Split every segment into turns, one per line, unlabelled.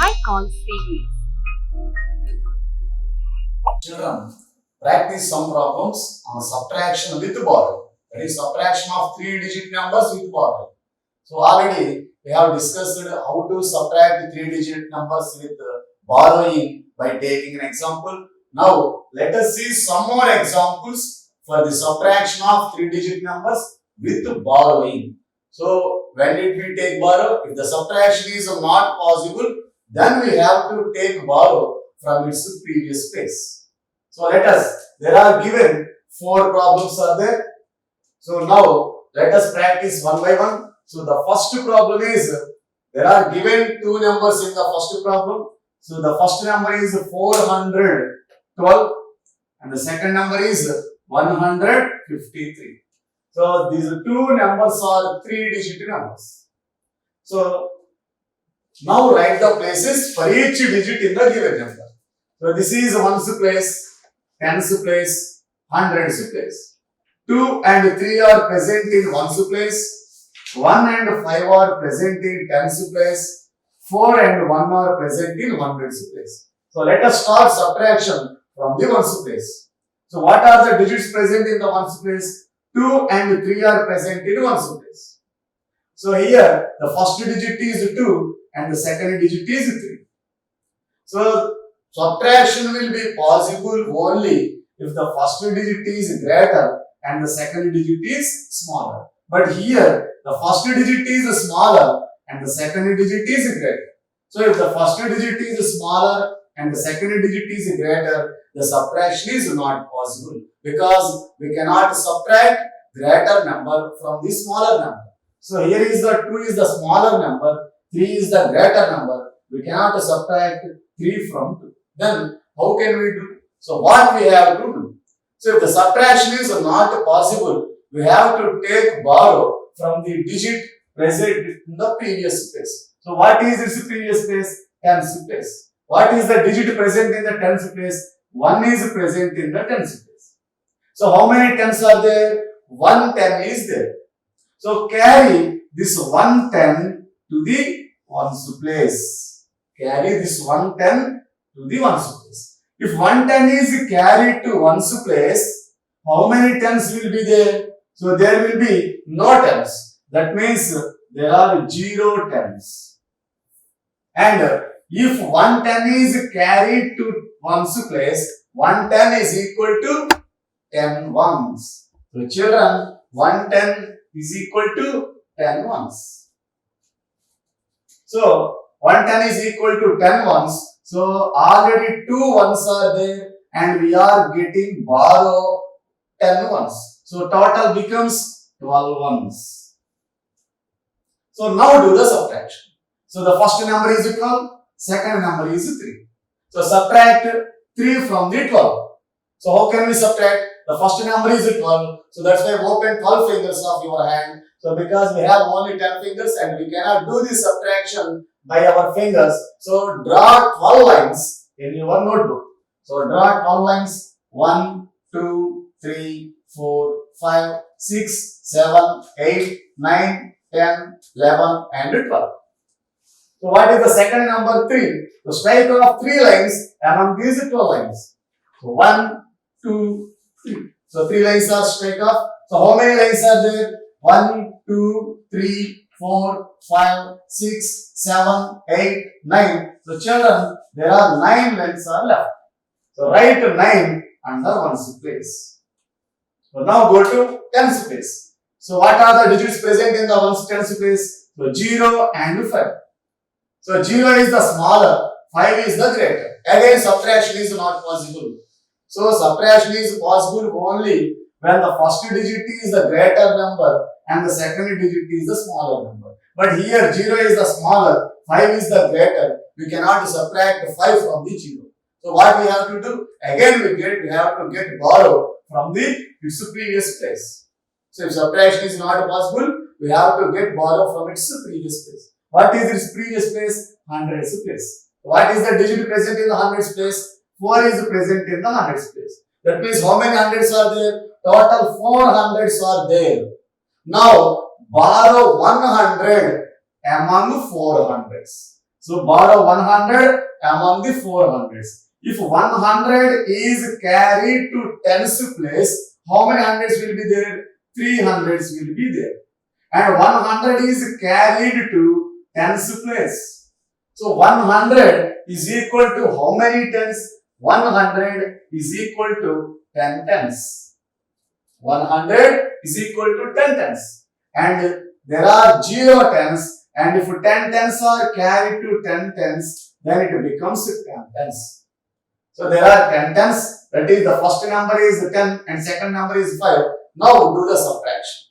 high call series.
Children, practice some problems on subtraction with borrowing. That is subtraction of 3-digit numbers with borrowing. So already we have discussed how to subtract 3-digit numbers with borrowing by taking an example. Now let us see some more examples for the subtraction of 3-digit numbers with borrowing. So when did we take borrow? If the subtraction is not possible, then we have to take borrow from its previous place. So let us, there are given 4 problems are there. So now let us practice one by one. So the first problem is, there are given 2 numbers in the first problem. So the first number is 412 and the second number is 153. So these 2 numbers are 3-digit numbers. So now write the places for each digit in the given number. So this is ones place, tens place, hundreds place. 2 and 3 are present in ones place. 1 and 5 are present in tens place. 4 and 1 are present in hundreds place. So let us start subtraction from the ones place. So what are the digits present in the ones place? 2 and 3 are present in ones place. So here the first digit is 2 and the second digit is 3. So subtraction will be possible only if the first digit is greater and the second digit is smaller. But here the first digit is smaller and the second digit is greater. So if the first digit is smaller and the second digit is greater, the subtraction is not possible because we cannot subtract greater number from the smaller number. So here is the 2 is the smaller number, 3 is the greater number. We cannot subtract 3 from 2. Then how can we do? So what we have to do? So if the subtraction is not possible, we have to take borrow from the digit present in the previous place. So what is its previous place? Tens place. What is the digit present in the tens place? 1 is present in the tens place. So how many tens are there? 110 is there. So carry this 110 to the ones place. Carry this 110 to the ones place. If 110 is carried to ones place, how many tens will be there? So there will be no tens. That means there are 0 tens. And if 110 is carried to ones place, 110 is equal to 10 ones. So children, 110 is equal to 10 ones. So 110 is equal to 10 ones. So already 2 ones are there and we are getting borrow 10 ones. So total becomes 12 ones. So now do the subtraction. So the first number is 12, second number is 3. So subtract 3 from the 12. So how can we subtract? The first number is 12. So that's why open 12 fingers of your hand. So because we have only 10 fingers and we cannot do this subtraction by our fingers. So draw 12 lines in your notebook. So draw 12 lines. 1, 2, 3, 4, 5, 6, 7, 8, 9, 10, 11 and 12. So what is the second number? 3. So strike off 3 lines among these 12 lines. So 1, 2, 3. So 3 lines are straight off. So how many lines are there? 1, 2, 3, 4, 5, 6, 7, 8, 9. So children, there are 9 lines are left. So write 9 under ones place. So now go to tens place. So what are the digits present in the ones tens place? So 0 and 5. So 0 is the smaller, 5 is the greater. Again subtraction is not possible. So subtraction is possible only when the first digit is the greater number and the second digit is the smaller number. But here 0 is the smaller, 5 is the greater. We cannot subtract 5 from the 0. So what we have to do? Again we have to get borrow from the its previous place. So if subtraction is not possible, we have to get borrow from its previous place. What is its previous place? Hundreds place. What is the digit present in the hundreds place? 4 is present in the hundreds place. That means how many hundreds are there? Total 4 hundreds are there. Now borrow 100 among 4 hundreds. So borrow 100 among the 400s. If 100 is carried to tens place, how many hundreds will be there? 300s will be there. And 100 is carried to tens place. So 100 is equal to how many tens? 100 is equal to 10 tens. 100 is equal to 10 tens. And there are 0 tens, and if 10 tens are carried to 10 tens, then it becomes 10 tens. So there are 10 tens, that is the first number is 10 and second number is 5. Now do the subtraction.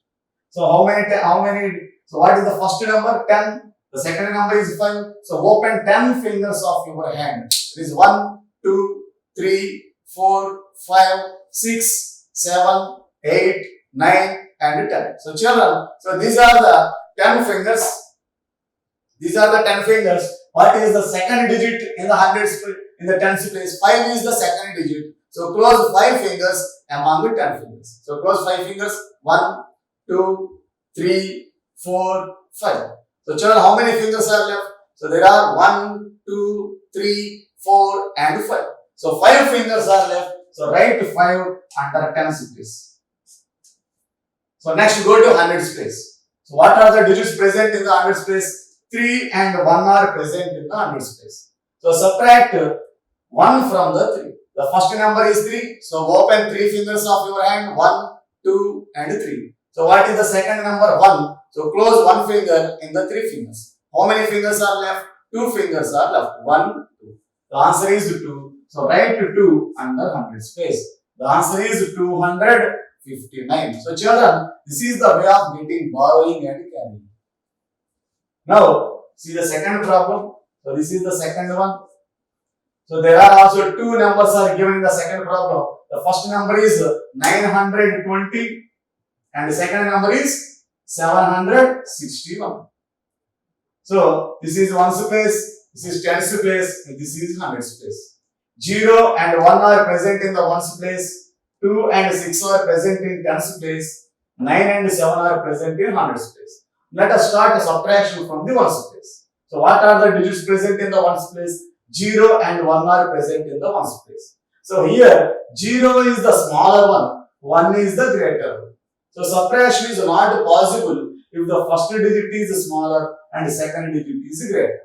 So so what is the first number? 10. The second number is 5. So open 10 fingers of your hand. It is 1, 2, 3, 4, 5, 6, 7, 8, 9 and 10. So children, so these are the 10 fingers. These are the 10 fingers. What is the second digit in the hundreds, in the tens place? 5 is the second digit. So close 5 fingers among the 10 fingers. So close 5 fingers. 1, 2, 3, 4, 5. So children, how many fingers are left? So there are 1, 2, 3, 4 and 5. So 5 fingers are left. So write 5 under tens place. So next go to hundreds place. So what are the digits present in the hundreds place? 3 and 1 are present in the hundreds place. So subtract 1 from the 3. The first number is 3. So open 3 fingers of your hand. 1, 2 and 3. So what is the second number? 1. So close 1 finger in the 3 fingers. How many fingers are left? 2 fingers are left. 1, 2. The answer is 2. So write 2 under hundreds place. The answer is 259. So children, this is the way of getting borrowing and carrying. Now, see the second problem. So this is the second one. So there are also 2 numbers are given in the second problem. The first number is 920 and the second number is 761. So this is ones place, this is tens place, and this is hundreds place. 0 and 1 are present in the ones place. 2 and 6 are present in tens place. 9 and 7 are present in hundreds place. Let us start a subtraction from the ones place. So what are the digits present in the ones place? 0 and 1 are present in the ones place. So here 0 is the smaller one, 1 is the greater one. So subtraction is not possible if the first digit is smaller and the second digit is greater.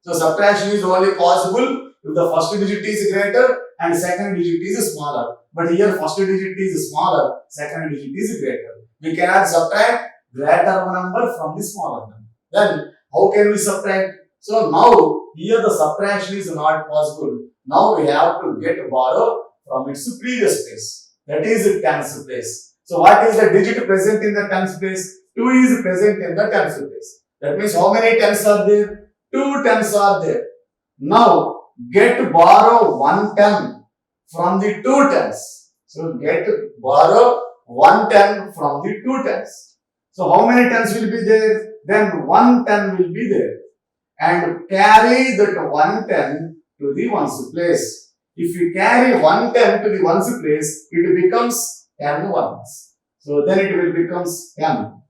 So subtraction is only possible if the first digit is greater and second digit is smaller. But here first digit is smaller, second digit is greater. We cannot subtract greater number from the smaller number. Then how can we subtract? So now here the subtraction is not possible. Now we have to get borrow from its previous place. That is tens place. So what is the digit present in the tens place? 2 is present in the tens place. That means how many tens are there? 2 tens are there. Now get borrow 110 from the 2 tens. So get borrow 110 from the 2 tens. So how many tens will be there? Then 110 will be there. And carry that 110 to the ones place. If you carry 110 to the ones place, it becomes 10 ones. So then it will becomes 10.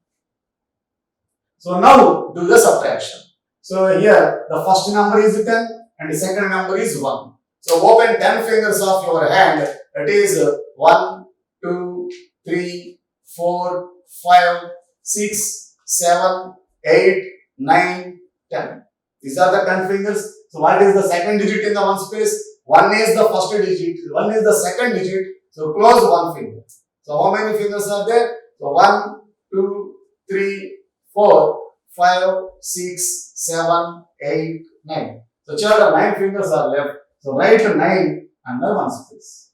So now do the subtraction. So here the first number is 10 and the second number is 1. So open 10 fingers of your hand. That is 1, 2, 3, 4, 5, 6, 7, 8, 9, 10. These are the 10 fingers. So what is the second digit in the ones place? 1 is the first digit, 1 is the second digit. So close 1 finger. So how many fingers are there? So 1, 2, 3, 4, 5, 6, 7, 8, 9. So children, 9 fingers are left. So write 9 under ones place.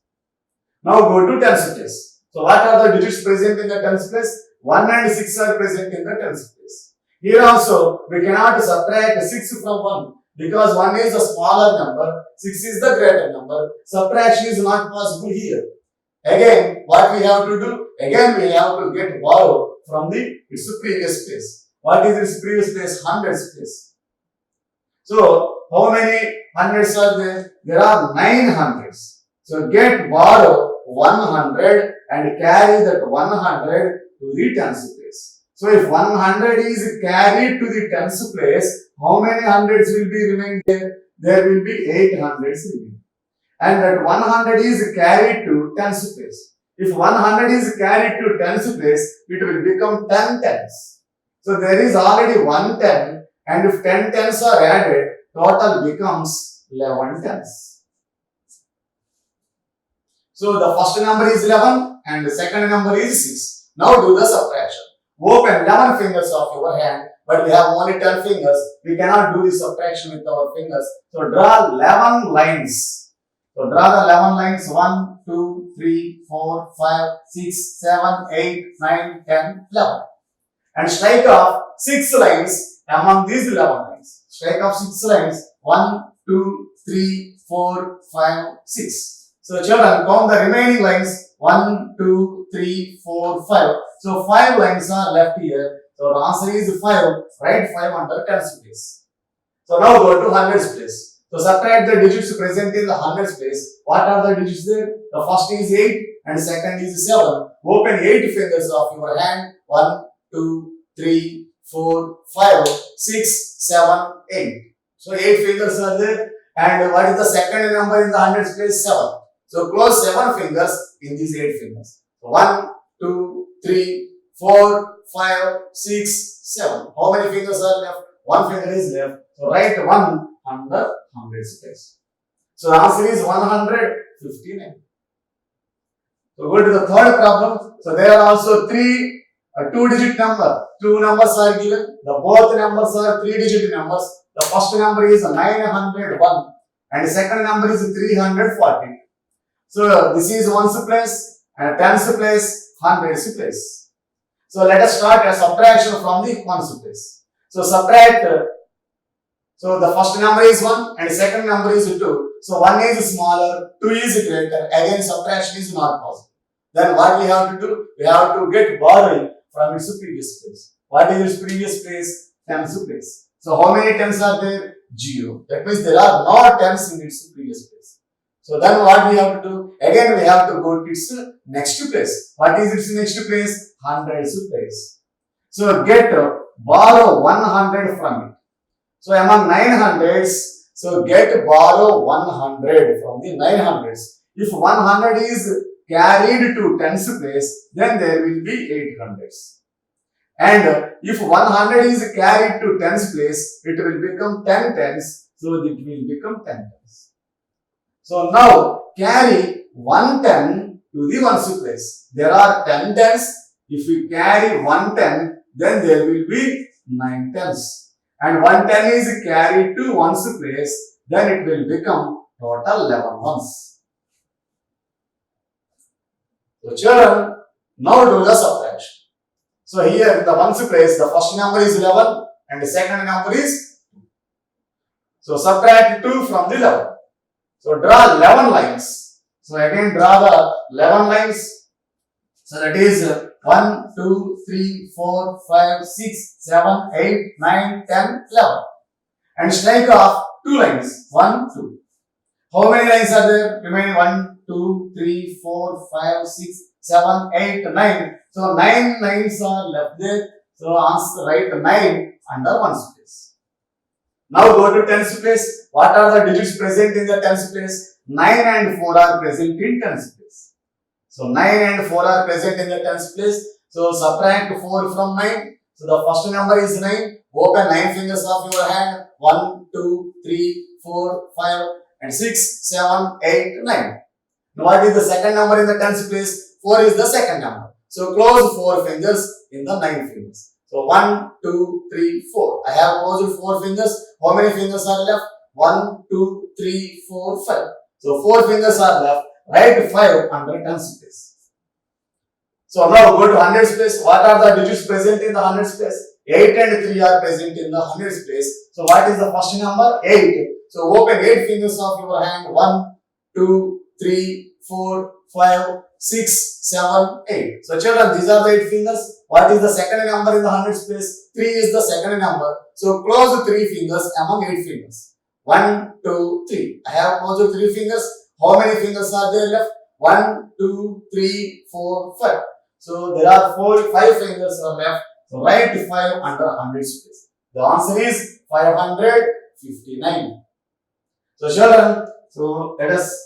Now go to tens place. So what are the digits present in the tens place? 1 and 6 are present in the tens place. Here also we cannot subtract 6 from 1 because 1 is a smaller number, 6 is the greater number. Subtraction is not possible here. Again, what we have to do? Again, we have to get borrow from its previous place. What is its previous place? Hundreds place. So how many hundreds are there? There are 9 hundreds. So get borrow 100 and carry that 100 to the tens place. So if 100 is carried to the tens place, how many hundreds will be remain there? There will be 8 hundreds remaining. And that 100 is carried to tens place. If 100 is carried to tens place, it will become 10 tens. So there is already 1 10, and if 10 tens are added, total becomes 11 tens. So the first number is 11 and the second number is 6. Now do the subtraction. Open 11 fingers of your hand, but we have only 10 fingers. We cannot do the subtraction with our fingers. So draw 11 lines. So draw the 11 lines 1, 2, 3, 4, 5, 6, 7, 8, 9, 10, 11. And strike off 6 lines among these 11 lines. Strike off 6 lines 1, 2, 3, 4, 5, 6. So children, count the remaining lines 1, 2, 3, 4, 5. So 5 lines are left here. So the answer is 5. Write 5 under tens place. So now go to hundreds place. So subtract the digits present in the hundreds place. What are the digits there? The first is 8 and second is 7. Open 8 fingers of your hand. 1, 2, 3, 4, 5, 6, 7, 8. So 8 fingers are there. And what is the second number in the hundreds place? 7. So close 7 fingers in these 8 fingers. 1, 2, 3, 4, 5, 6, 7. How many fingers are left? 1 finger is left. So write 1 under hundreds place. So the answer is 159. So go to the third problem. So there are also 2-digit number. 2 numbers are given. The both numbers are 3-digit numbers. The first number is 901 and the second number is 340. So this is ones place and tens place, hundreds place. So let us start a subtraction from the ones place. So subtract. So the first number is 1 and the second number is 2. So 1 is smaller, 2 is greater. Again subtraction is not possible. Then what we have to do? We have to get borrowing from its previous place. What is its previous place? Tens place. So how many tens are there? 0. That means there are no tens in its previous place. So then what we have to do? Again we have to go to its next place. What is its next place? Hundreds place. So borrow 100 from it. So among 900s, so borrow 100 from the 900s. If 100 is carried to tens place, then there will be 800s. And if 100 is carried to tens place, it will become 10 tens. So it will become 10 tens. So now carry 110 to the ones place. There are 10 tens. If we carry 110, then there will be 9 tens. And 110 is carried to ones place, then it will become total 11 ones. So children, now do the subtraction. So here in the ones place, the first number is 11 and the second number is 2. So subtract 2 from the 11. So draw 11 lines. So again draw the 11 lines. So that is 1, 2, 3, 4, 5, 6, 7, 8, 9, 10, 11. And strike off 2 lines. 1, 2. How many lines are there? Remaining 1, 2, 3, 4, 5, 6, 7, 8, 9. So 9 lines are left there. So answer write 9 under ones place. Now go to tens place. What are the digits present in the tens place? 9 and 4 are present in tens place. So 9 and 4 are present in the tens place. So subtract 4 from 9. So the first number is 9. Open 9 fingers of your hand. 1, 2, 3, 4, 5 and 6, 7, 8, 9. Now what is the second number in the tens place? 4 is the second number. So close 4 fingers in the 9 fingers. So 1, 2, 3, 4. I have closed 4 fingers. How many fingers are left? 1, 2, 3, 4, 5. So 4 fingers are left. Write 5 under tens place. So now go to hundreds place. What are the digits present in the hundreds place? 8 and 3 are present in the hundreds place. So what is the first number? 8. So open 8 fingers of your hand. 1, 2, 3, 4, 5, 6, 7, 8. So children, these are the 8 fingers. What is the second number in the hundreds place? 3 is the second number. So close 3 fingers among 8 fingers. 1, 2, 3. I have closed 3 fingers. How many fingers are there left? 1, 2, 3, 4, 5. So there are 5 fingers are left. So write 5 under hundreds place. The answer is 559. So children, so let us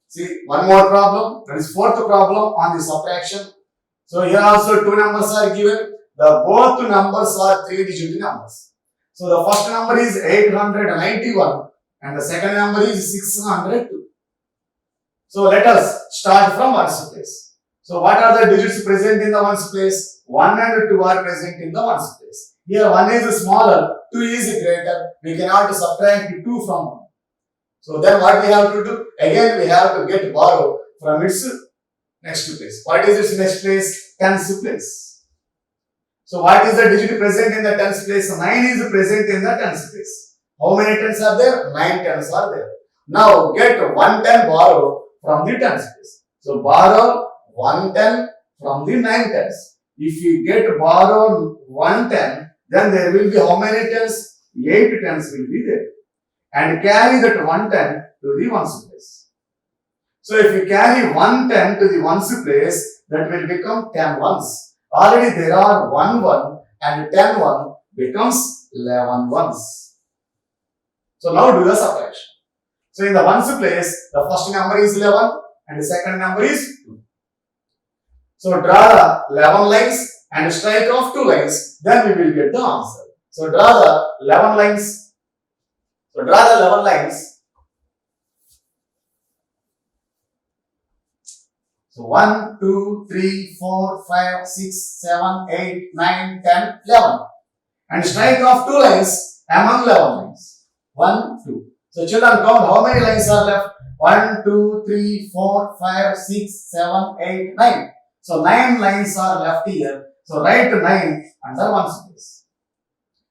see one more problem. That is fourth problem on the subtraction. So here also two numbers are given. The both numbers are 3-digit numbers. So the first number is 891 and the second number is 602. So let us start from ones place. So what are the digits present in the ones place? 1 and 2 are present in the ones place. Here 1 is smaller, 2 is greater. We cannot subtract 2 from 1. So then what we have to do? Again we have to get borrow from its next place. What is its next place? Tens place. So what is the digit present in the tens place? 9 is present in the tens place. How many tens are there? 9 tens are there. Now get 110 borrow from the tens place. So borrow 110 from the 9 tens. If we get borrow 110, then there will be how many tens? 8 tens will be there. And carry that 110 to the ones place. So if you carry 110 to the ones place, that will become 10 ones. Already there are 1 1 and 10 1 becomes 11 ones. So now do the subtraction. So in the ones place, the first number is 11 and the second number is 2. So draw the 11 lines and strike off 2 lines, then we will get the answer. So draw the 11 lines. So draw the 11 lines. So 1, 2, 3, 4, 5, 6, 7, 8, 9, 10, 11. And strike off 2 lines among 11 lines. 1, 2. So children, count how many lines are left? 1, 2, 3, 4, 5, 6, 7, 8, 9. So 9 lines are left here. So write 9 under ones place.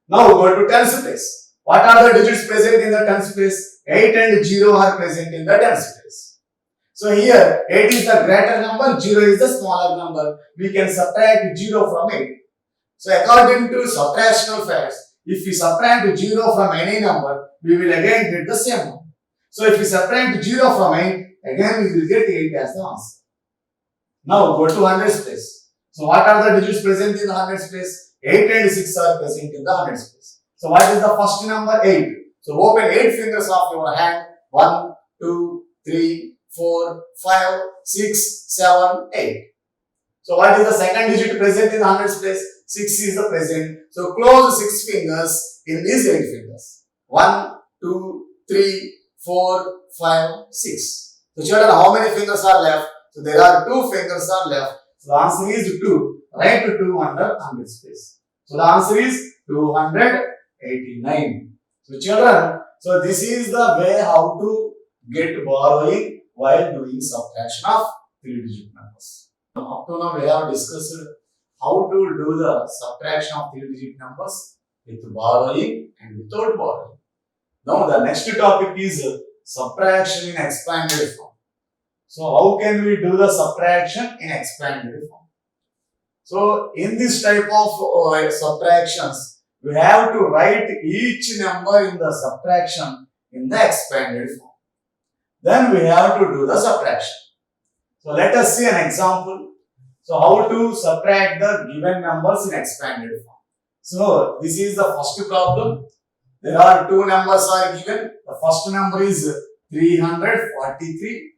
Now go to tens place. What are the digits present in the tens place? 8 and 0 are present in the tens place. So here 8 is the greater number, 0 is the smaller number. We can subtract 0 from 8. So according to subtractional facts, if we subtract 0 from any number, we will again get the same number. So if we subtract 0 from 8, again we will get 8 as the answer. Now go to hundreds place. So what are the digits present in the hundreds place? 8 and 6 are present in the hundreds place. So what is the first number? 8. So open 8 fingers of your hand. 1, 2, 3, 4, 5, 6, 7, 8. So what is the second digit present in the hundreds place? 6 is the present. So close 6 fingers in these 8 fingers. 1, 2, 3, 4, 5, 6. So children, how many fingers are left? So there are 2 fingers are left. So the answer is 2. Write 2 under hundreds place. So the answer is 289. So children, so this is the way how to get borrowing while doing subtraction of 3-digit numbers. Up to now we have discussed how to do the subtraction of 3-digit numbers with borrowing and without borrowing. Now the next topic is subtraction in expanded form. So how can we do the subtraction in expanded form? So in this type of subtractions, we have to write each number in the subtraction in the expanded form. Then we have to do the subtraction. So let us see an example. So how to subtract the given numbers in expanded form. So this is the first problem. There are 2 numbers are given. The first number is 343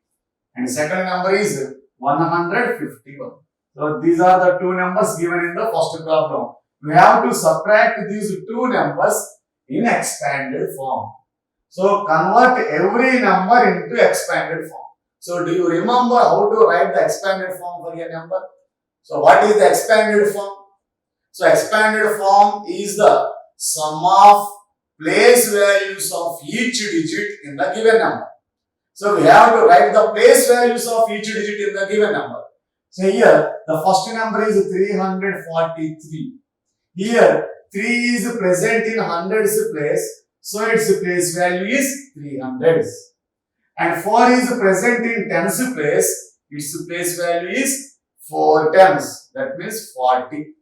and second number is 151. So these are the 2 numbers given in the first problem. We have to subtract these 2 numbers in expanded form. So convert every number into expanded form. So do you remember how to write the expanded form for a number? So what is the expanded form? So expanded form is the sum of place values of each digit in the given number. So we have to write the place values of each digit in the given number. So here the first number is 343. Here 3 is present in hundreds place. So its place value is 300. And 4 is present in tens place. Its place value is 4 tens. That means 40.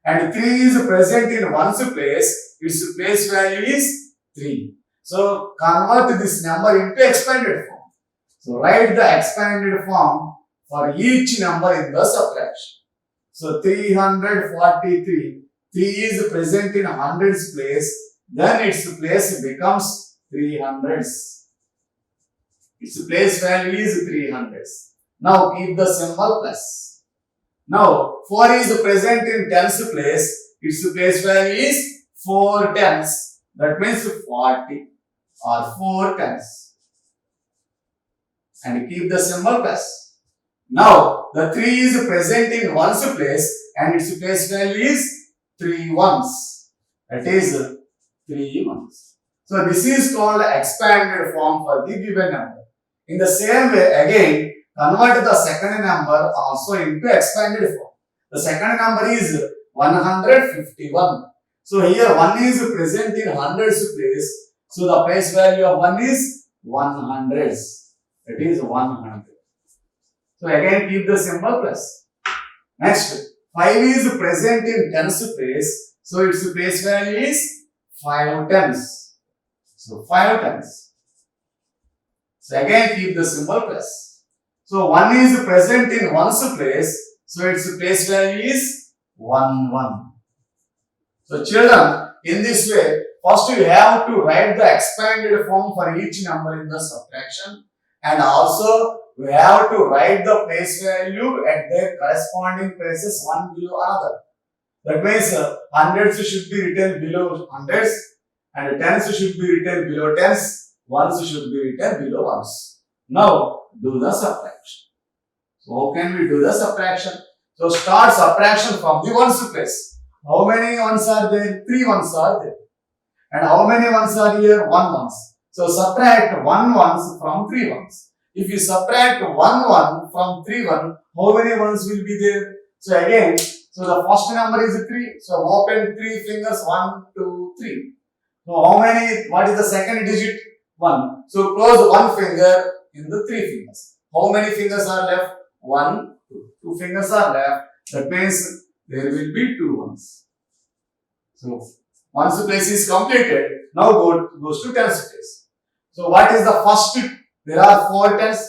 And 3 is present in ones place. Its place value is 3. So convert this number into expanded form. So write the expanded form for each number in the subtraction. So 343. 3 is present in hundreds place. then its place becomes 300s. Its place value is 300s. Now keep the symbol plus. Now 4 is present in tens place. Its place value is 4 tens. That means 40 or 4 tens. And keep the symbol plus. Now the 3 is present in ones place and its place value is 3 ones. That is 3 ones. So this is called expanded form for the given number. In the same way, again, convert the second number also into expanded form. The second number is 151. So here 1 is present in hundreds place. So the place value of 1 is 100s. That is 100. So again keep the symbol plus. Next, 5 is present in tens place. So its place value is 5 tens. So 5 tens. So again keep the symbol plus. So 1 is present in ones place. So its place value is 1 1. So children, in this way, first you have to write the expanded form for each number in the subtraction, and also we have to write the place value at their corresponding places one below another. That means hundreds should be written below hundreds and tens should be written below tens. Ones should be written below ones. Now, do the subtraction. So, how can we do the subtraction? So, start subtraction from the ones place. How many ones are there? 3 ones are there. And how many ones are here? 1 ones. So, subtract 1 ones from 3 ones. If you subtract 1 1 from 3 1, how many ones will be there? So, again, so the first number is 3. So, open 3 fingers, 1, 2, 3. So, how many, what is the second digit? 1. So close one finger in the 3 fingers. How many fingers are left? 1, 2. 2 fingers are left. That means there will be 2 ones. So once the place is completed, now goes to tens place. So what is the first? There are 4 tens,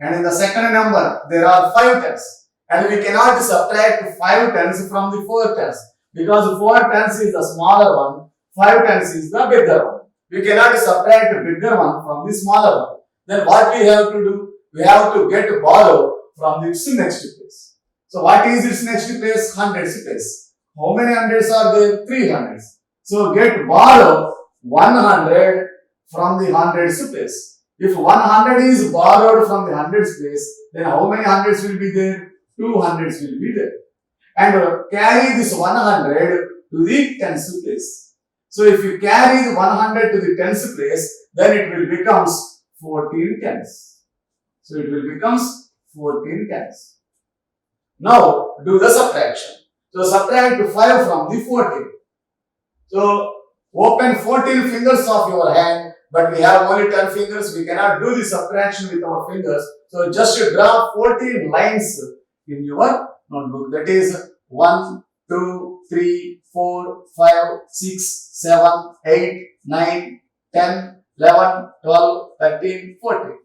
and in the second number there are 5 tens. And we cannot subtract 5 tens from the 4 tens because 4 tens is the smaller one, 5 tens is the bigger one. We cannot subtract the bigger one from the smaller one. Then what we have to do? We have to borrow from its next place. So what is its next place? Hundreds place. How many hundreds are there? 3 hundreds. So borrow 100 from the hundreds place. If 100 is borrowed from the hundreds place, then how many hundreds will be there? 200s will be there. And carry this 100 to the tens place. So if you carry the 100 to the tens place, then it will becomes 14 tens. So it will becomes 14 tens. Now do the subtraction. So subtract 5 from the 14. So open 14 fingers of your hand, but we have only 10 fingers. We cannot do the subtraction with our fingers. So just draw 14 lines in your notebook. That is 1, 2, 3, 4, 5, 6, 7, 8, 9, 10, 11, 12, 13, 14.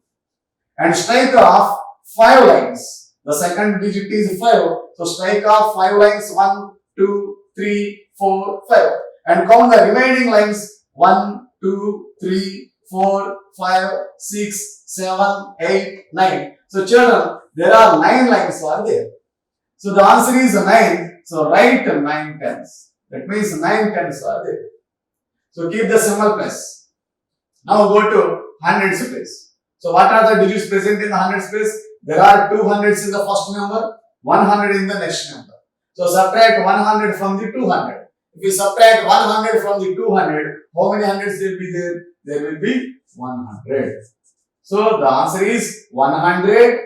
And strike off 5 lines. The second digit is 5. So strike off 5 lines. 1, 2, 3, 4, 5. And count the remaining lines. 1, 2, 3, 4, 5, 6, 7, 8, 9. So children, there are 9 lines are there. So the answer is 9. So write 9 tens. That means 9 tens are there. So keep the symbol plus. Now go to hundreds place. So what are the digits present in the hundreds place? There are 2 hundreds in the first number, 100 in the next number. So subtract 100 from the 200. If you subtract 100 from the 200, how many hundreds will be there? There will be 100. So the answer is 100,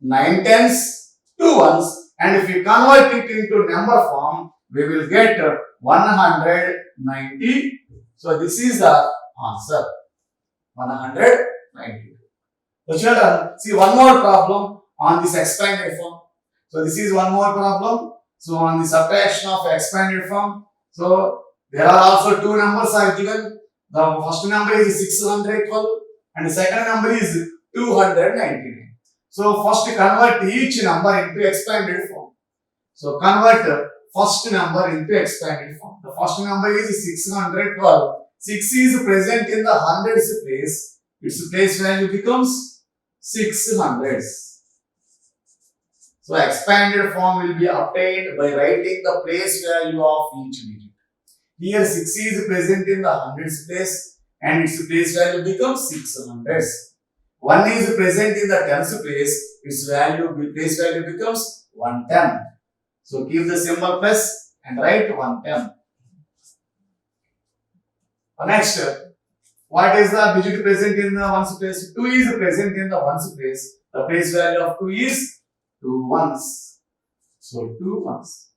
9 tens, 2 ones. And if you convert it into number form, we will get 190. So this is the answer. 190. So children, see one more problem on this expanded form. So this is one more problem. So on the subtraction of expanded form. So there are also 2 numbers are given. The first number is 612 and the second number is 299. So first convert each number into expanded form. So convert first number into expanded form. The first number is 612. 6 is present in the hundreds place. Its place value becomes 600. So expanded form will be obtained by writing the place value of each digit. Here 6 is present in the hundreds place and its place value becomes 600. 1 is present in the tens place, its place value becomes 110. So keep the symbol plus and write 110. Next, what is the digit present in the ones place? 2 is present in the ones place. The place value of 2 is 2 ones. So 2 ones.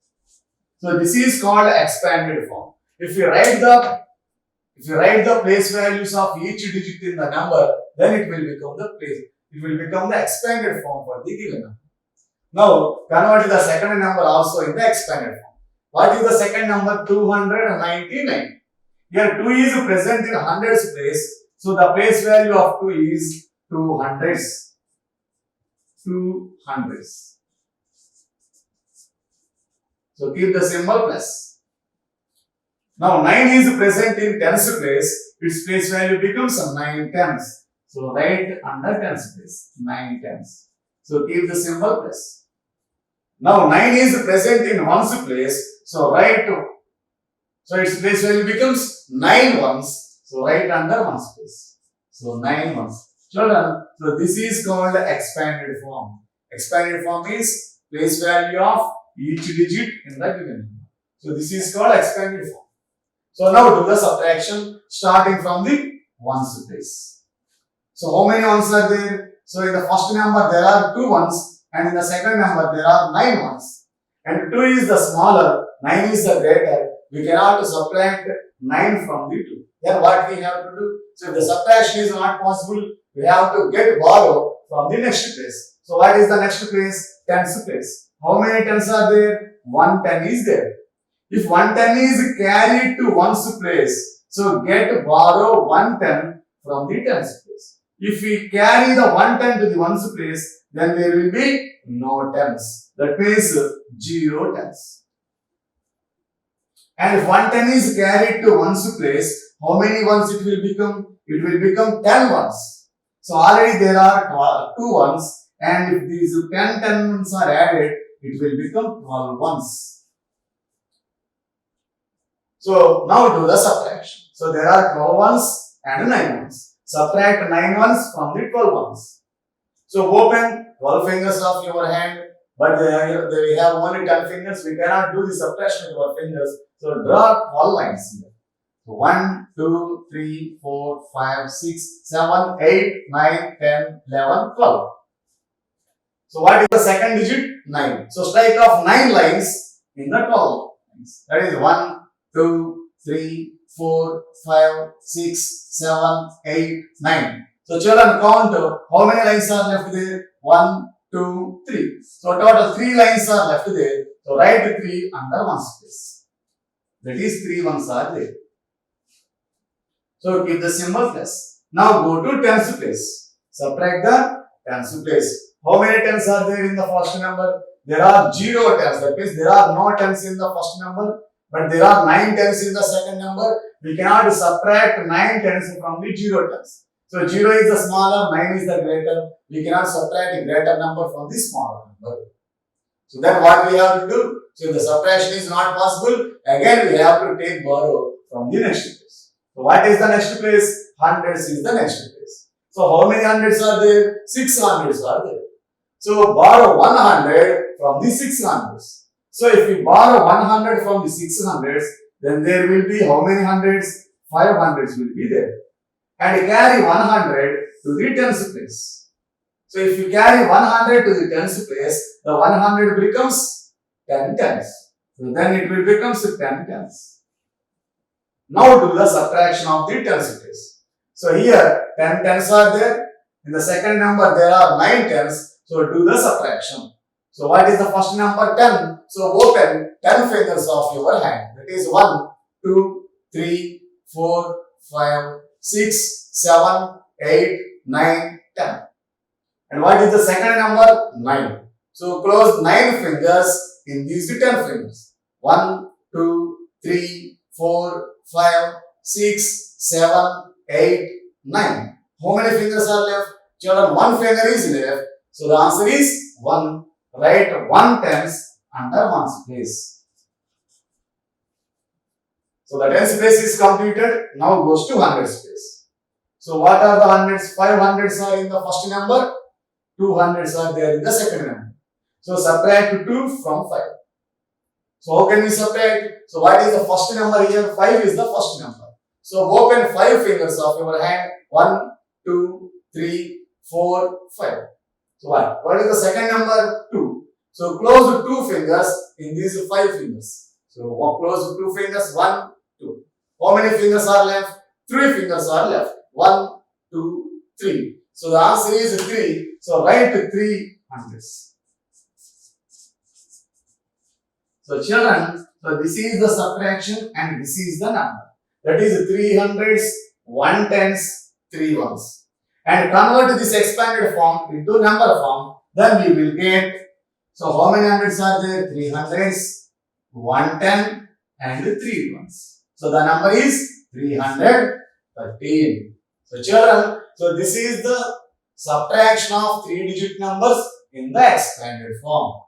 So this is called expanded form. If you write the place values of each digit in the number, then it will become the expanded form for the given number. Now convert the second number also in the expanded form. What is the second number? 299. Here 2 is present in hundreds place, so the place value of 2 is 200. 200. So keep the symbol plus. Now 9 is present in tens place, its place value becomes 9 tens. So write under tens place, 9 tens. So keep the symbol plus. Now 9 is present in ones place, so its place value becomes 9 ones. So write under ones place. So 9 ones. Children, so this is called expanded form. Expanded form is place value of each digit in the given number. So this is called expanded form. So now do the subtraction starting from the ones place. So how many ones are there? So in the first number there are 2 ones and in the second number there are 9 ones. And 2 is the smaller, 9 is the greater. We cannot subtract 9 from the 2. Then what we have to do? So if the subtraction is not possible, we have to borrow from the next place. So what is the next place? Tens place. How many tens are there? 110 is there. If 110 is carried to ones place, so borrow 110 from the tens place. If we carry the 110 to the ones place, then there will be no tens. That means 0 tens. And if 110 is carried to ones place, how many ones it will become? It will become 10 ones. So already there are 2 ones, and if these 10 ones are added, it will become 12 ones. So now do the subtraction. So there are 12 ones and 9 ones. Subtract 9 ones from the 12 ones. So open 12 fingers of your hand, but we have only 10 fingers. We cannot do the subtraction with our fingers. So draw 12 lines here. So 1, 2, 3, 4, 5, 6, 7, 8, 9, 10, 11, 12. So what is the second digit? 9. So strike off 9 lines in the 12 lines. That is 1, 2, 3, 4, 5, 6, 7, 8, 9. So children, count how many lines are left there? 1, 2, 3. So total 3 lines are left there. So write 3 under ones place. That is 3 ones are there. So keep the symbol plus. Now go to tens place. Subtract the tens place. How many tens are there in the first number? There are 0 tens. That means there are no tens in the first number, but there are 9 tens in the second number. We cannot subtract 9 tens from the 0 tens. So 0 is the smaller, 9 is the greater. We cannot subtract a greater number from the smaller number. So then what we have to do? So if the subtraction is not possible, again we have to borrow from the next place. So what is the next place? Hundreds is the next place. So how many hundreds are there? 6 hundreds are there. So borrow 100 from the 600s. So if we borrow 100 from the 600s, then there will be how many hundreds? 500s will be there. And carry 100 to the tens place. So if you carry 100 to the tens place, the 100 becomes 10 tens. So then it will become 10 tens. Now do the subtraction of the tens place. So here 10 tens are there. In the second number there are 9 tens. So do the subtraction. So what is the first number? 10. So open 10 fingers of your hand. That is 1, 2, 3, 4, 5, 6, 7, 8, 9, 10. And what is the second number? 9. So close 9 fingers in these 10 fingers. 1, 2, 3, 4, 5, 6, 7, 8, 9. How many fingers are left? Children, one finger is left. So the answer is 1. Write 1 tens under 1's place. So the tens place is completed. Now goes to hundreds place. So what are the hundreds? 5 hundreds are in the first number. 2 hundreds are there in the second number. So subtract 2 from 5. So how can we subtract? So what is the first number here? 5 is the first number. So open 5 fingers of your hand. 1, 2, 3, 4, 5. So what? What is the second number? 2. So close 2 fingers in these 5 fingers. So close 2 fingers. 1, 2. How many fingers are left? 3 fingers are left. 1, 2, 3. So the answer is 3. So write 3 hundreds. So children, so this is the subtraction and this is the number. That is 3 hundreds, 1 tens, 3 ones. And convert this expanded form into number form. Then we will get, so how many hundreds are there? 3 hundreds, 1 ten and 3 ones. So the number is 313. So children, so this is the subtraction of 3-digit numbers in the expanded form.